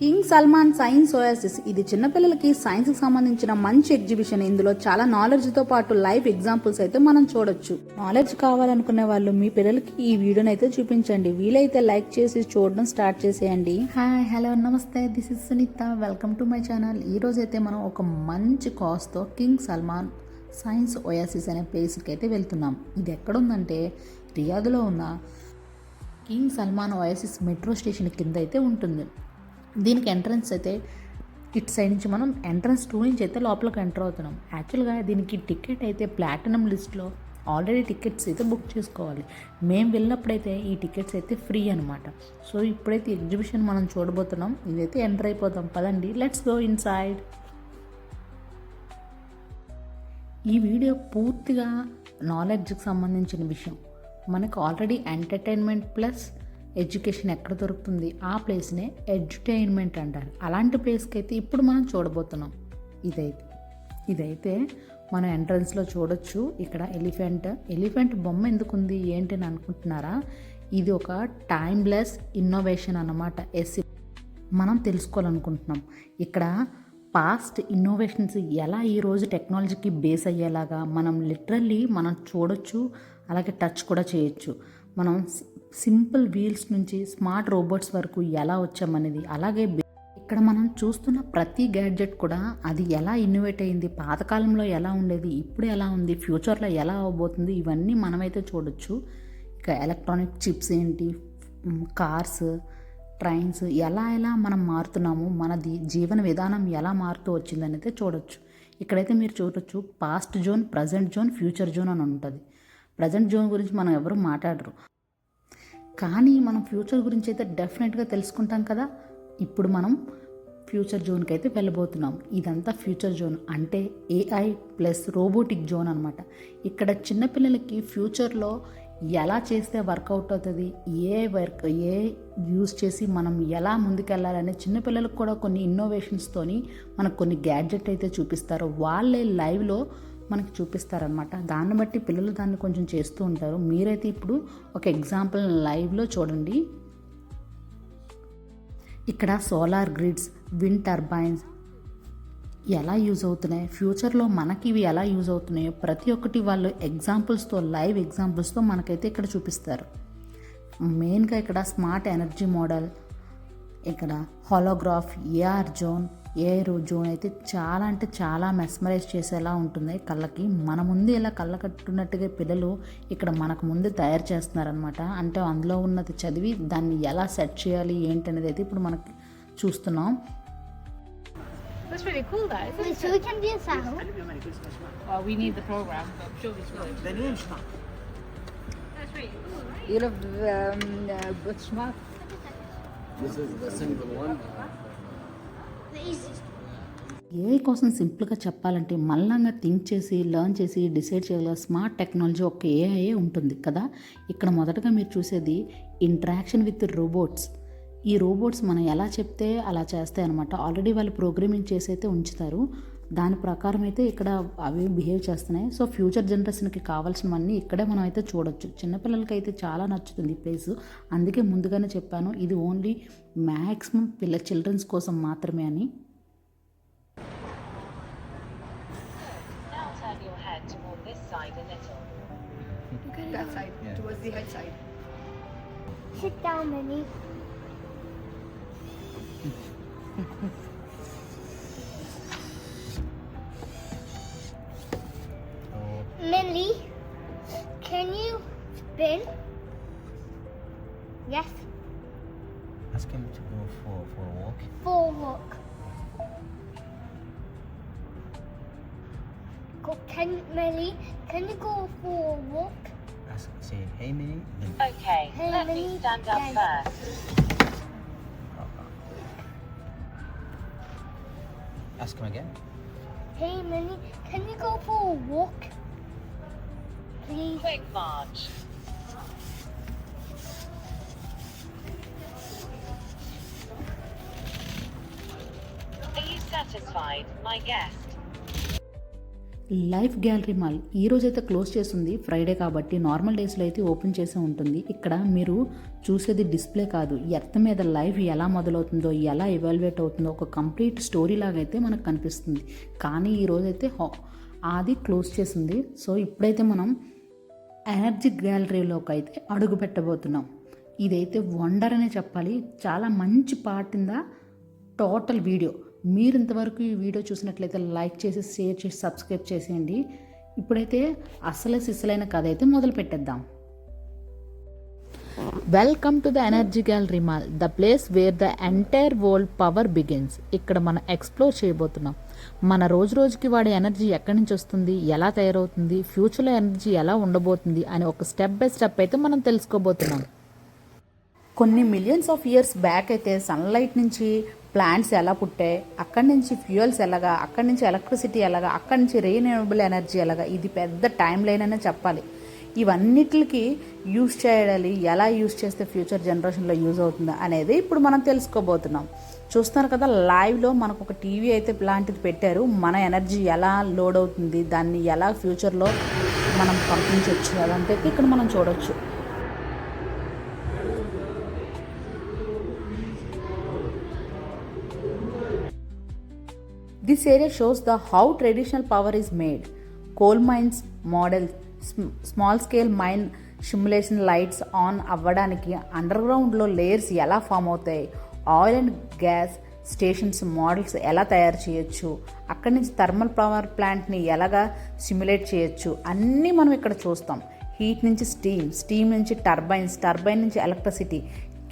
King Salman science Oasis ఇది చిన్నపిల్లలకి సైన్స్కి సంబంధించిన మంచి ఎగ్జిబిషన్. ఇందులో చాలా నాలెడ్జ్తో పాటు లైవ్ ఎగ్జాంపుల్స్ అయితే మనం చూడొచ్చు. నాలెడ్జ్ కావాలనుకునే వాళ్ళు మీ పిల్లలకి ఈ వీడియోని అయితే చూపించండి. వీలైతే లైక్ చేసి చూడడం స్టార్ట్ చేసేయండి. హాయ్, హలో, నమస్తే, this is Sunitha. Welcome to my channel. ఈ రోజు అయితే మనం ఒక మంచి కాస్ట్తో కింగ్ సల్మాన్ సైన్స్ ఓయాసిస్ అనే ప్లేస్కి అయితే వెళ్తున్నాం. ఇది ఎక్కడుందంటే రియాద్లో ఉన్న king Salman oasis metro station కింద అయితే ఉంటుంది. దీనికి ఎంట్రన్స్ అయితే ఇటు సైడ్ నుంచి మనం ఎంట్రన్స్ 2 నుంచి అయితే లోపలికి ఎంటర్ అవుతున్నాం. యాక్చువల్గా దీనికి టికెట్ అయితే ప్లాటినం లిస్ట్లో ఆల్రెడీ టికెట్స్ అయితే బుక్ చేసుకోవాలి. మేము వెళ్ళినప్పుడైతే ఈ టికెట్స్ అయితే ఫ్రీ అనమాట. సో ఇప్పుడైతే ఎగ్జిబిషన్ మనం చూడబోతున్నాం. ఇదైతే ఎంటర్ అయిపోతాం. పదండి, లెట్స్ గో ఇన్ సైడ్. ఈ వీడియో పూర్తిగా నాలెడ్జ్కి సంబంధించిన విషయం. మనకు ఆల్రెడీ ఎంటర్టైన్మెంట్ ప్లస్ ఎడ్యుకేషన్ ఎక్కడ దొరుకుతుంది, ఆ ప్లేస్నే ఎడ్యుటైన్మెంట్ అంటారు. అలాంటి ప్లేస్కి అయితే ఇప్పుడు మనం చూడబోతున్నాం. ఇదైతే మనం ఎంట్రన్స్లో చూడొచ్చు. ఇక్కడ ఎలిఫెంట్ బొమ్మ ఎందుకుంది ఏంటి అని అనుకుంటున్నారా? ఇది ఒక టైమ్లెస్ ఇన్నోవేషన్ అన్నమాట. మనం తెలుసుకోవాలనుకుంటున్నాం ఇక్కడ పాస్ట్ ఇన్నోవేషన్స్ ఎలా ఈరోజు టెక్నాలజీకి బేస్ అయ్యేలాగా మనం లిటరల్లీ మనం చూడొచ్చు, అలాగే టచ్ కూడా చేయొచ్చు. మనం సింపుల్ వీల్స్ నుంచి స్మార్ట్ రోబోట్స్ వరకు ఎలా వచ్చామనేది, అలాగే ఇక్కడ మనం చూస్తున్న ప్రతి గ్యాడ్జెట్ కూడా అది ఎలా ఇన్నోవేట్ అయింది, పాతకాలంలో ఎలా ఉండేది, ఇప్పుడు ఎలా ఉంది, ఫ్యూచర్లో ఎలా అవబోతుంది, ఇవన్నీ మనమైతే చూడొచ్చు. ఇక ఎలక్ట్రానిక్ చిప్స్ ఏంటి, కార్స్, ట్రైన్స్ ఎలా మనం మారుతున్నాము, మన జీవన విధానం ఎలా మారుతూ వచ్చిందని అయితే చూడొచ్చు. ఇక్కడైతే మీరు చూడొచ్చు past zone, present zone, future zone అని ఉంటుంది. ప్రజెంట్ జోన్ గురించి మనం ఎవరు మాట్లాడరు, కానీ మనం ఫ్యూచర్ గురించి అయితే డెఫినెట్గా తెలుసుకుంటాం కదా. ఇప్పుడు మనం ఫ్యూచర్ జోన్కి అయితే వెళ్ళబోతున్నాం. ఇదంతా ఫ్యూచర్ జోన్ అంటే AI ప్లస్ రోబోటిక్ జోన్ అనమాట. ఇక్కడ చిన్నపిల్లలకి ఫ్యూచర్లో ఎలా చేస్తే వర్కౌట్ అవుతుంది, ఏ యూజ్ చేసి మనం ఎలా ముందుకెళ్ళాలని చిన్నపిల్లలకు కూడా కొన్ని ఇన్నోవేషన్స్తోని మనకు కొన్ని గ్యాడ్జెట్ అయితే చూపిస్తారు. వాళ్ళే లైవ్లో మనకి చూపిస్తారనమాట. దాన్ని బట్టి పిల్లలు దాన్ని కొంచెం చేస్తూ ఉంటారు. మీరైతే ఇప్పుడు ఒక ఎగ్జాంపుల్ లైవ్లో చూడండి. ఇక్కడ సోలార్ గ్రిడ్స్, విండ్ టర్బైన్స్ ఎలా యూజ్ అవుతున్నాయి, ఫ్యూచర్లో మనకి ఇవి ఎలా యూజ్ అవుతున్నాయో ప్రతి ఒక్కటి వాళ్ళు లైవ్ ఎగ్జాంపుల్స్తో మనకైతే ఇక్కడ చూపిస్తారు. మెయిన్గా ఇక్కడ స్మార్ట్ ఎనర్జీ మోడల్, ఇక్కడ హాలోగ్రాఫ్, AR జోన్ అయితే చాలా అంటే చాలా మెస్మరైజ్ చేసేలా ఉంటుంది కళ్ళకి. మన ముందు ఇలా కళ్ళ కట్టున్నట్టుగా పిల్లలు ఇక్కడ మనకు ముందు తయారు చేస్తున్నారనమాట. అంటే అందులో ఉన్నది చదివి దాన్ని ఎలా సెట్ చేయాలి ఏంటి అనేది అయితే ఇప్పుడు మనకి చూస్తున్నాం. That's really cool, though, isn't it? So we can do a sound. Well, we need the program, but I'm sure we will. Then you stop. That's really cool, right? You love good smart. This is the single one. The easiest. AI కోసం సింపుల్గా చెప్పాలంటే మళ్ళంగా think చేసి, learn చేసి, decide చేయగల smart technology ఒక AI ఉంటుంది కదా. ఇక్కడ మొదటగా మీరు చూసేది ఇంటరాక్షన్ విత్ రోబోట్స్. ఈ రోబోట్స్ మనం ఎలా చెప్తే అలా చేస్తాయి అనమాట. ఆల్రెడీ వాళ్ళు ప్రోగ్రామింగ్ చేసి అయితే ఉంచుతారు. దాని ప్రకారం అయితే ఇక్కడ అవి బిహేవ్ చేస్తున్నాయి. సో ఫ్యూచర్ జనరేషన్కి కావాల్సినవన్నీ ఇక్కడే మనం అయితే చూడొచ్చు. చిన్నపిల్లలకి అయితే చాలా నచ్చుతుంది ఈ ప్లేస్. అందుకే ముందుగానే చెప్పాను ఇది ఓన్లీ మ్యాక్సిమం చిల్డ్రన్స్ కోసం మాత్రమే అని. Now turn your head toward this side a little. That side, Yeah. towards the head side. Sit down, Minnie. Millie, can you spin? Yes, Ask him to go for a walk. for a walk. Millie, can you go for a walk? Say, hey, Minnie. Then Okay, Hey, let me Minnie. stand up Yes. first. ask him again. Hey, Millie, can you go for a walk? Please. Quick march. Are you satisfied, my guest? Life gallery mall ఈ రోజైతే close చేస్తుంది, Friday కాబట్టి. Normal డేస్లో అయితే open చేసే ఉంటుంది. ఇక్కడ మీరు చూసేది డిస్ప్లే కాదు, ఎర్త్ మీద లైఫ్ ఎలా మొదలవుతుందో, ఎలా ఎవాల్యుయేట్ అవుతుందో ఒక కంప్లీట్ స్టోరీ లాగా అయితే మనకు కనిపిస్తుంది. కానీ ఈ రోజైతే అది క్లోజ్ చేసింది. సో ఇప్పుడైతే మనం ఎనర్జీ గ్యాలరీలోకి అయితే అడుగు పెట్టబోతున్నాం. ఇదైతే వండర్ అనే చెప్పాలి. చాలా మంచి part in the total video. మీరు ఇంతవరకు ఈ వీడియో చూసినట్లయితే లైక్ చేసి, షేర్ చేసి, సబ్స్క్రైబ్ చేసేయండి. ఇప్పుడైతే అసలు సిసలైన కథ అయితే మొదలు పెట్టేద్దాం. Welcome to the energy gallery mall, the place where the entire world power begins. ఇక్కడ మనం ఎక్స్ప్లోర్ చేయబోతున్నాం. మన రోజు రోజుకి వాడే ఎనర్జీ ఎక్కడి నుంచి వస్తుంది, ఎలా తయారవుతుంది, ఫ్యూచర్లో ఎనర్జీ ఎలా ఉండబోతుంది అని ఒక స్టెప్ బై స్టెప్ అయితే మనం తెలుసుకోబోతున్నాం. కొన్ని మిలియన్స్ ఆఫ్ ఇయర్స్ బ్యాక్ అయితే సన్లైట్ నుంచి ప్లాంట్స్ ఎలా పుట్టాయి, అక్కడి నుంచి ఫ్యూయల్స్ ఎలాగా, అక్కడి నుంచి ఎలక్ట్రిసిటీ ఎలాగా, అక్కడి నుంచి రీన్యూవబుల్ ఎనర్జీ ఎలాగా, ఇది పెద్ద టైం లైన్ అనే చెప్పాలి. ఇవన్నిటికి యూజ్ చేయాలి, ఎలా యూజ్ చేస్తే ఫ్యూచర్ జనరేషన్లో యూజ్ అవుతుందా అనేది ఇప్పుడు మనం తెలుసుకోబోతున్నాం. చూస్తున్నారు కదా, లైవ్లో మనకు ఒక టీవీ అయితే లాంటిది పెట్టారు. మన ఎనర్జీ ఎలా లోడ్ అవుతుంది, దాన్ని ఎలా ఫ్యూచర్లో మనం పంపించవచ్చు అదంతా ఇక్కడ మనం చూడవచ్చు. This area shows the how traditional power is made. Coal mines models, small scale mine simulation lights on అవ్వడానికి అండర్గ్రౌండ్లో లేయర్స్ ఎలా ఫామ్ అవుతాయి, oil and gas stations models ఎలా తయారు చేయొచ్చు, అక్కడి నుంచి థర్మల్ పవర్ ప్లాంట్ని ఎలాగా సిమ్యులేట్ చేయొచ్చు అన్నీ మనం ఇక్కడ చూస్తాం. హీట్ నుంచి స్టీమ్ నుంచి టర్బైన్ నుంచి ఎలక్ట్రిసిటీ.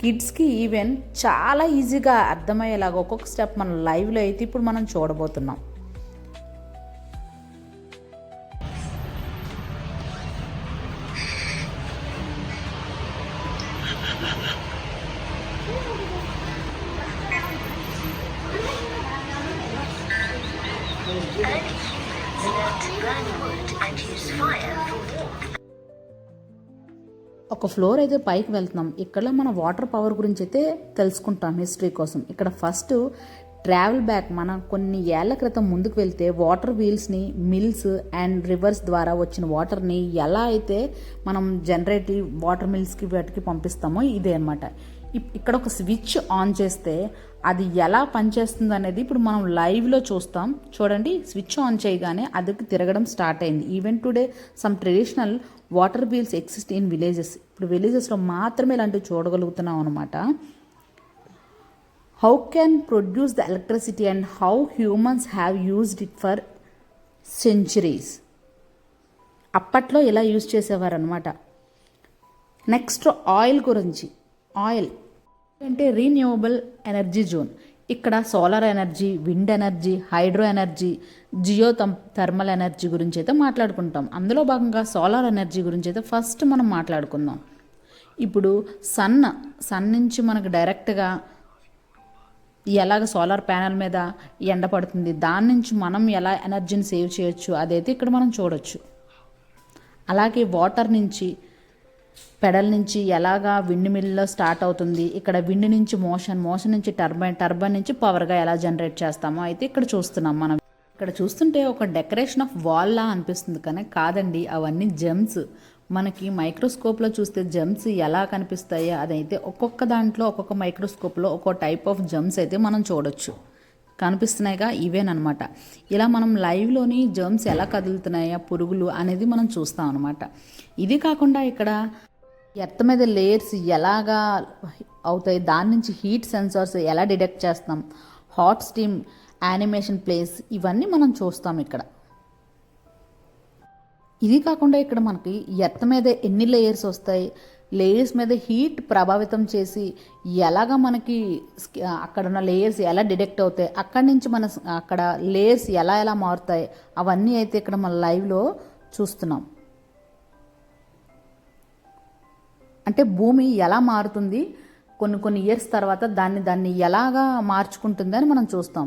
కిడ్స్కి ఈవెన్ చాలా ఈజీగా అర్థమయ్యేలాగా ఒక్కొక్క స్టెప్ మనం లైవ్లో అయితే ఇప్పుడు మనం చూడబోతున్నాం. ఒక ఫ్లోర్ అయితే పైకి వెళ్తున్నాం. ఇక్కడ మన వాటర్ పవర్ గురించి అయితే తెలుసుకుంటాం హిస్టరీ కోసం. ఇక్కడ ఫస్ట్ ట్రావెల్ బ్యాక్, మనం కొన్ని ఏళ్ల క్రితం ముందుకు వెళ్తే వాటర్ వీల్స్ని మిల్స్ అండ్ రివర్స్ ద్వారా వచ్చిన వాటర్ని ఎలా అయితే మనం జనరేటివ్ వాటర్ మిల్స్కి వాటికి పంపిస్తామో ఇదే అనమాట. ఇక్కడ ఒక స్విచ్ ఆన్ చేస్తే అది ఎలా పనిచేస్తుంది అనేది ఇప్పుడు మనం లైవ్లో చూస్తాం. చూడండి, స్విచ్ ఆన్ చేయగానే అది తిరగడం స్టార్ట్ అయింది. Even today some traditional water wheels exist in villages. ఇప్పుడు విలేజెస్లో మాత్రమే ఇలాంటివి చూడగలుగుతున్నాం అనమాట. How can produce the electricity and how humans have used it for centuries. అప్పట్లో ఇలా యూజ్ చేసేవారు అనమాట. నెక్స్ట్ ఆయిల్ గురించి. ఆయిల్ అంటే రీన్యూవబుల్ ఎనర్జీ జోన్. ఇక్కడ solar energy, wind energy, hydro energy, thermal energy గురించి అయితే మాట్లాడుకుంటాం. అందులో భాగంగా సోలార్ ఎనర్జీ గురించి అయితే ఫస్ట్ మనం మాట్లాడుకుందాం. ఇప్పుడు సన్ నుంచి మనకు డైరెక్ట్గా ఎలాగ సోలార్ ప్యానెల్ మీద ఎండ పడుతుంది, దాని నుంచి మనం ఎలా ఎనర్జీని సేవ్ చేయొచ్చు అదైతే ఇక్కడ మనం చూడొచ్చు. అలాగే వాటర్ నుంచి పెడల్ నుంచి ఎలాగా విండ్ మిల్లో స్టార్ట్ అవుతుంది, ఇక్కడ విండ్ నుంచి మోషన్ నుంచి టర్బైన్ నుంచి పవర్గా ఎలా జనరేట్ చేస్తామో అయితే ఇక్కడ చూస్తున్నాం. మనం ఇక్కడ చూస్తుంటే ఒక డెకరేషన్ ఆఫ్ వాల్లా అనిపిస్తుంది, కానీ కాదండి, అవన్నీ జెమ్స్. మనకి మైక్రోస్కోప్లో చూస్తే జెమ్స్ ఎలా కనిపిస్తాయో అదైతే ఒక్కొక్క దాంట్లో ఒక్కొక్క మైక్రోస్కోప్లో ఒక్కో టైప్ ఆఫ్ జెమ్స్ అయితే మనం చూడొచ్చు. కనిపిస్తున్నాయిగా, ఇవేనమాట. ఇలా మనం లైవ్లోని జెమ్స్ ఎలా కదులుతున్నాయా, పురుగులు అనేది మనం చూస్తాం అనమాట. ఇది కాకుండా ఇక్కడ ఎర్త్ మీద లేయర్స్ ఎలాగా అవుతాయి, దాని నుంచి హీట్ సెన్సార్స్ ఎలా డిటెక్ట్ చేస్తాం, హాట్ స్టీమ్ యానిమేషన్ ప్లేస్, ఇవన్నీ మనం చూస్తాం ఇక్కడ. ఇది కాకుండా ఇక్కడ మనకి ఎర్త్ మీద ఎన్ని లేయర్స్ వస్తాయి, లేయర్స్ మీద హీట్ ప్రభావితం చేసి ఎలాగా మనకి అక్కడ ఉన్న లేయర్స్ ఎలా డిటెక్ట్ అవుతాయి, అక్కడి నుంచి అక్కడ లేయర్స్ ఎలా మారుతాయి, అవన్నీ అయితే ఇక్కడ మన లైవ్లో చూస్తున్నాం. అంటే భూమి ఎలా మారుతుంది, కొన్ని ఇయర్స్ తర్వాత దాన్ని ఎలాగా మార్చుకుంటుంది అని మనం చూస్తాం.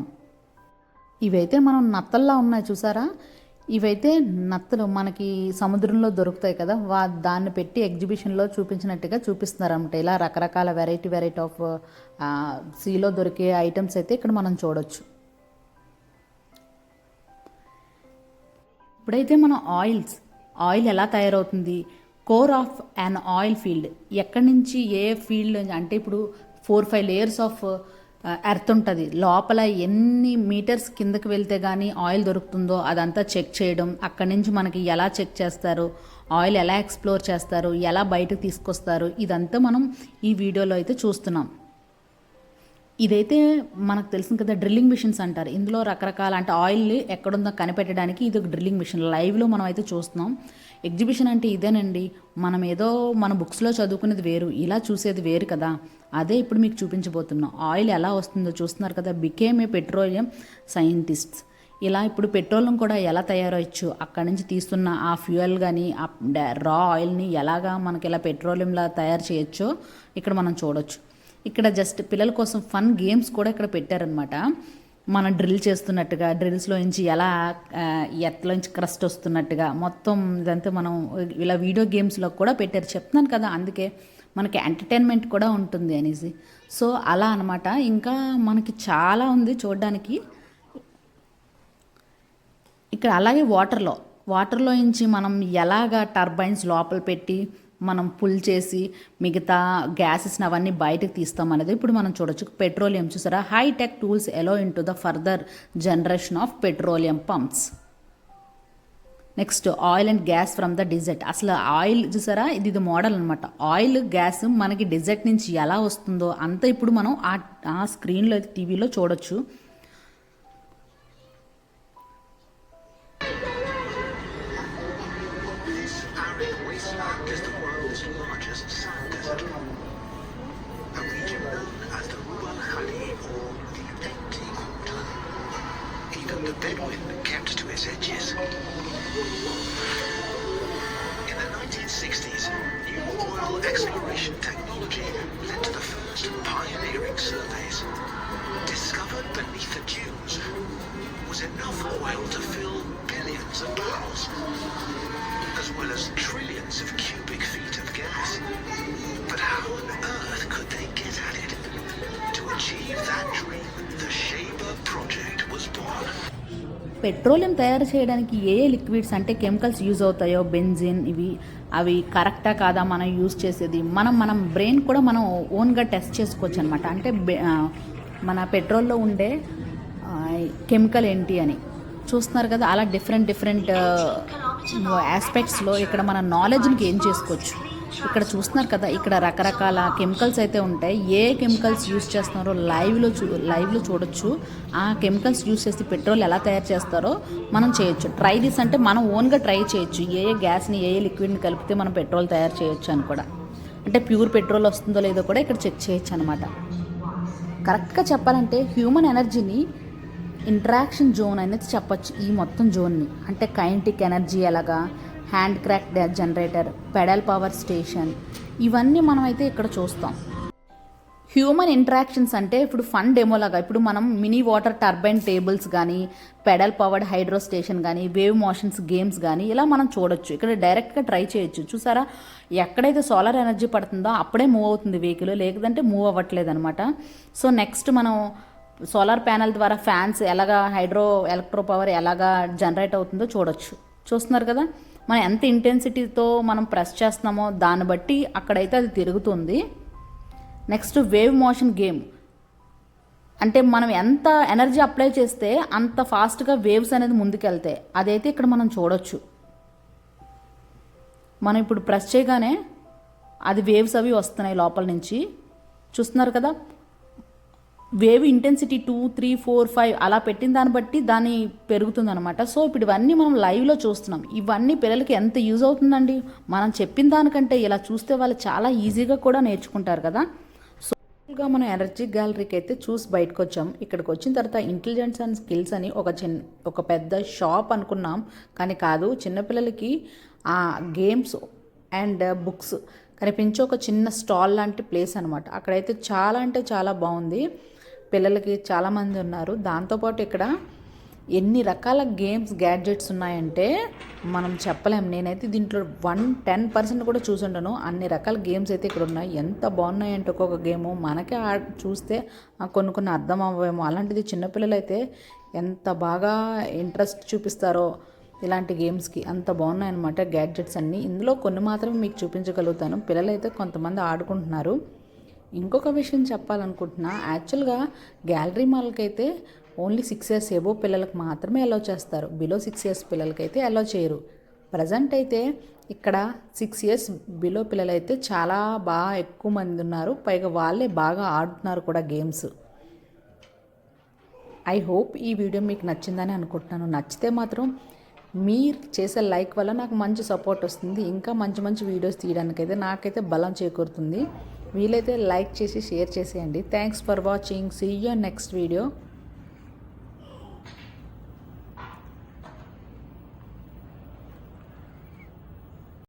ఇవైతే మనం నత్తల్లా ఉన్నాయి చూసారా, ఇవైతే నత్తలు మనకి సముద్రంలో దొరుకుతాయి కదా, దాన్ని పెట్టి ఎగ్జిబిషన్లో చూపించినట్టుగా చూపిస్తున్నారు అనమాట. ఇలా రకరకాల వెరైటీ ఆఫ్ సీలో దొరికే ఐటమ్స్ అయితే ఇక్కడ మనం చూడొచ్చు. ఇప్పుడైతే మనం ఆయిల్ ఎలా తయారవుతుంది, core of an oil field ఎక్కడి నుంచి ఏ ఫీల్డ్ అంటే ఇప్పుడు 4-5 లేయర్స్ ఆఫ్ ఎర్త్ ఉంటుంది, లోపల ఎన్ని మీటర్స్ కిందకి వెళ్తే కానీ ఆయిల్ దొరుకుతుందో అదంతా చెక్ చేయడం, అక్కడి నుంచి మనకి ఎలా చెక్ చేస్తారు, ఆయిల్ ఎలా ఎక్స్ప్లోర్ చేస్తారు, ఎలా బయటకు తీసుకొస్తారు, ఇదంతా మనం ఈ వీడియోలో అయితే చూస్తున్నాం. ఇదైతే మనకు తెలిసింది కదా, డ్రిల్లింగ్ మిషన్స్ అంటారు. ఇందులో రకరకాల అంటే ఆయిల్ ఎక్కడుందో కనిపెట్టడానికి ఇది ఒక డ్రిల్లింగ్ మిషన్. లైవ్లో మనం అయితే చూస్తున్నాం. ఎగ్జిబిషన్ అంటే ఇదేనండి. మనం ఏదో మన బుక్స్లో చదువుకునేది వేరు, ఇలా చూసేది వేరు కదా. అదే ఇప్పుడు మీకు చూపించబోతున్నాం. ఆయిల్ ఎలా వస్తుందో చూస్తున్నారు కదా. Became a petroleum scientists. ఇలా ఇప్పుడు పెట్రోలియం కూడా ఎలా తయారవచ్చు, అక్కడి నుంచి తీస్తున్న ఆ ఫ్యూయల్ కానీ ఆ రా ఆయిల్ని ఎలాగా మనకి ఇలా పెట్రోలియంలా తయారు చేయొచ్చో ఇక్కడ మనం చూడొచ్చు. ఇక్కడ జస్ట్ పిల్లల కోసం ఫన్ గేమ్స్ కూడా ఇక్కడ పెట్టారనమాట. మనం డ్రిల్ చేస్తున్నట్టుగా, డ్రిల్స్లో నుంచి ఎలా ఎత్తులోంచి క్రస్ట్ వస్తున్నట్టుగా మొత్తం ఇదంతా మనం ఇలా వీడియో గేమ్స్లో కూడా పెట్టారు. చెప్తున్నాను కదా, అందుకే మనకి ఎంటర్టైన్మెంట్ కూడా ఉంటుంది అనేసి. సో అలా అనమాట. ఇంకా మనకి చాలా ఉంది చూడడానికి. ఇక్కడ అలాగే వాటర్లో నుంచి మనం ఎలాగా టర్బైన్స్ లోపల పెట్టి మనం పుల్ చేసి మిగతా గ్యాసెస్ని అవన్నీ బయటకు తీస్తాం అనేది ఇప్పుడు మనం చూడొచ్చు. పెట్రోలియం చూసారా, high tech tools allow into the further generation of petroleum pumps. Next oil and gas from the desert. అసలు ఆయిల్ చూసారా, ఇది మోడల్ అనమాట. ఆయిల్ గ్యాస్ మనకి డిజర్ట్ నుంచి ఎలా వస్తుందో అంతా ఇప్పుడు మనం ఆ స్క్రీన్లో టీవీలో చూడొచ్చు. Wasteland is the world's largest sand desert, a region known as the Rub al Khali or the Empty Quarter. Even the Bedouin kept to its edges. In the 1960s, new oil exploration technology led to the first pioneering surveys. Discovered beneath the dunes was enough oil to fill billions of barrels, as well as trillions of cubic feet of gas. But how on earth could they get at it? To achieve that dream, the Shaber project was born. Petroleum తయారు చేయడానికి ఏ liquids అంటే chemicals use అవుతాయో, benzene, అవి కరెక్టా కాదా మనం use చేసేది, మనం బ్రెయిన్ కూడా మనం ఓన్గా టెస్ట్ చేసుకోవచ్చు అనమాట. అంటే మన పెట్రోల్లో ఉండే కెమికల్ ఏంటి అని చూస్తున్నారు కదా. అలా డిఫరెంట్ ఆస్పెక్ట్స్లో ఇక్కడ మన నాలెడ్జ్ని గెయిన్ చేసుకోవచ్చు. ఇక్కడ చూస్తున్నారు కదా, ఇక్కడ రకరకాల కెమికల్స్ అయితే ఉంటాయి. ఏ కెమికల్స్ యూజ్ చేస్తున్నారో లైవ్లో చూడొచ్చు. ఆ కెమికల్స్ యూజ్ చేసి పెట్రోల్ ఎలా తయారు చేస్తారో మనం చేయొచ్చు. ట్రై దిస్ అంటే మనం ఓన్గా ట్రై చేయొచ్చు. ఏ గ్యాస్ని ఏ లిక్విడ్ని కలిపితే మనం పెట్రోల్ తయారు చేయొచ్చు అని కూడా. అంటే ప్యూర్ పెట్రోల్ వస్తుందో లేదో కూడా ఇక్కడ చెక్ చేయొచ్చు అనమాట. కరెక్ట్గా చెప్పాలంటే హ్యూమన్ ఎనర్జీని ఇంట్రాక్షన్ జోన్ అనేది చెప్పచ్చు. ఈ మొత్తం జోన్ని అంటే కైనెటిక్ ఎనర్జీ ఎలాగా, hand crack generator, pedal power station, ఇవన్నీ మనం అయితే ఇక్కడ చూస్తాం. హ్యూమన్ ఇంట్రాక్షన్స్ అంటే ఇప్పుడు ఫన్ డెమోలాగా ఇప్పుడు మనం మినీ వాటర్ టర్బైన్ టేబుల్స్ కానీ, పెడల్ పవర్డ్ హైడ్రో స్టేషన్ కానీ, వేవ్ మోషన్స్ గేమ్స్ కానీ ఇలా మనం చూడొచ్చు. ఇక్కడ డైరెక్ట్గా ట్రై చేయొచ్చు. చూసారా, ఎక్కడైతే సోలార్ ఎనర్జీ పడుతుందో అప్పుడే మూవ్ అవుతుంది వెహికల్, లేదంటే మూవ్ అవ్వట్లేదు అనమాట. సో నెక్స్ట్ మనం సోలార్ ప్యానెల్ ద్వారా ఫ్యాన్స్ ఎలాగా ఎలక్ట్రో పవర్ ఎలాగా జనరేట్ అవుతుందో చూడొచ్చు. చూస్తున్నారు కదా, మనం ఎంత ఇంటెన్సిటీతో మనం ప్రెస్ చేస్తున్నామో దాన్ని బట్టి అక్కడైతే అది తిరుగుతుంది. నెక్స్ట్ వేవ్ మోషన్ గేమ్ అంటే మనం ఎంత ఎనర్జీ అప్లై చేస్తే అంత ఫాస్ట్గా వేవ్స్ అనేది ముందుకెళ్తాయి. అదైతే ఇక్కడ మనం చూడొచ్చు. మనం ఇప్పుడు ప్రెస్ చేయగానే అది వేవ్స్ అవి వస్తున్నాయి లోపల నుంచి. చూస్తున్నారు కదా, వేవ్ ఇంటెన్సిటీ 2, 3, 4, 5 అలా పెట్టిన దాన్ని బట్టి దాన్ని పెరుగుతుంది అనమాట. సో ఇప్పుడు ఇవన్నీ మనం లైవ్లో చూస్తున్నాం. ఇవన్నీ పిల్లలకి ఎంత యూజ్ అవుతుందండి. మనం చెప్పిన దానికంటే ఇలా చూస్తే వాళ్ళు చాలా ఈజీగా కూడా నేర్చుకుంటారు కదా. సో మనం ఎనర్జీ గ్యాలరీకి అయితే చూసి బయటకు వచ్చాం. ఇక్కడికి వచ్చిన తర్వాత ఇంటెలిజెన్స్ అండ్ స్కిల్స్ అని ఒక పెద్ద షాప్ అనుకున్నాం, కానీ కాదు. చిన్నపిల్లలకి ఆ గేమ్స్ అండ్ బుక్స్ కనిపించే ఒక చిన్న స్టాల్ లాంటి ప్లేస్ అనమాట. అక్కడైతే చాలా అంటే చాలా బాగుంది. పిల్లలకి చాలామంది ఉన్నారు. దాంతోపాటు ఇక్కడ ఎన్ని రకాల గేమ్స్ గ్యాడ్జెట్స్ ఉన్నాయంటే మనం చెప్పలేం. నేనైతే దీంట్లో 10% కూడా చూసుంటాను. అన్ని రకాల గేమ్స్ అయితే ఇక్కడ ఉన్నాయి. ఎంత బాగున్నాయంటే ఒక్కొక్క గేము మనకే చూస్తే కొన్ని అర్థం అవ్వేమో. అలాంటిది చిన్నపిల్లలు అయితే ఎంత బాగా ఇంట్రెస్ట్ చూపిస్తారో ఇలాంటి గేమ్స్కి. అంత బాగున్నాయన్నమాట గ్యాడ్జెట్స్ అన్నీ. ఇందులో కొన్ని మాత్రమే మీకు చూపించగలుగుతాను. పిల్లలైతే కొంతమంది ఆడుకుంటున్నారు. ఇంకొక విషయం చెప్పాలనుకుంటున్నా, యాక్చువల్గా గ్యాలరీ మాల్కి అయితే ఓన్లీ 6 years ఎబో పిల్లలకు మాత్రమే అలౌ చేస్తారు. బిలో 6 years పిల్లలకైతే అలౌ చేయరు. ప్రజెంట్ అయితే ఇక్కడ 6 years బిలో పిల్లలైతే చాలా బాగా ఎక్కువ మంది ఉన్నారు. పైగా వాళ్ళే బాగా ఆడుతున్నారు కూడా గేమ్స్. ఐ హోప్ ఈ వీడియో మీకు నచ్చిందని అనుకుంటున్నాను. నచ్చితే మాత్రం మీరు చేసే లైక్ వల్ల నాకు మంచి సపోర్ట్ వస్తుంది. ఇంకా మంచి మంచి వీడియోస్ తీయడానికైతే నాకైతే బలం చేకూరుతుంది. వీలైతే లైక్ చేసి షేర్ చేసేయండి. Thanks for watching. See you next video.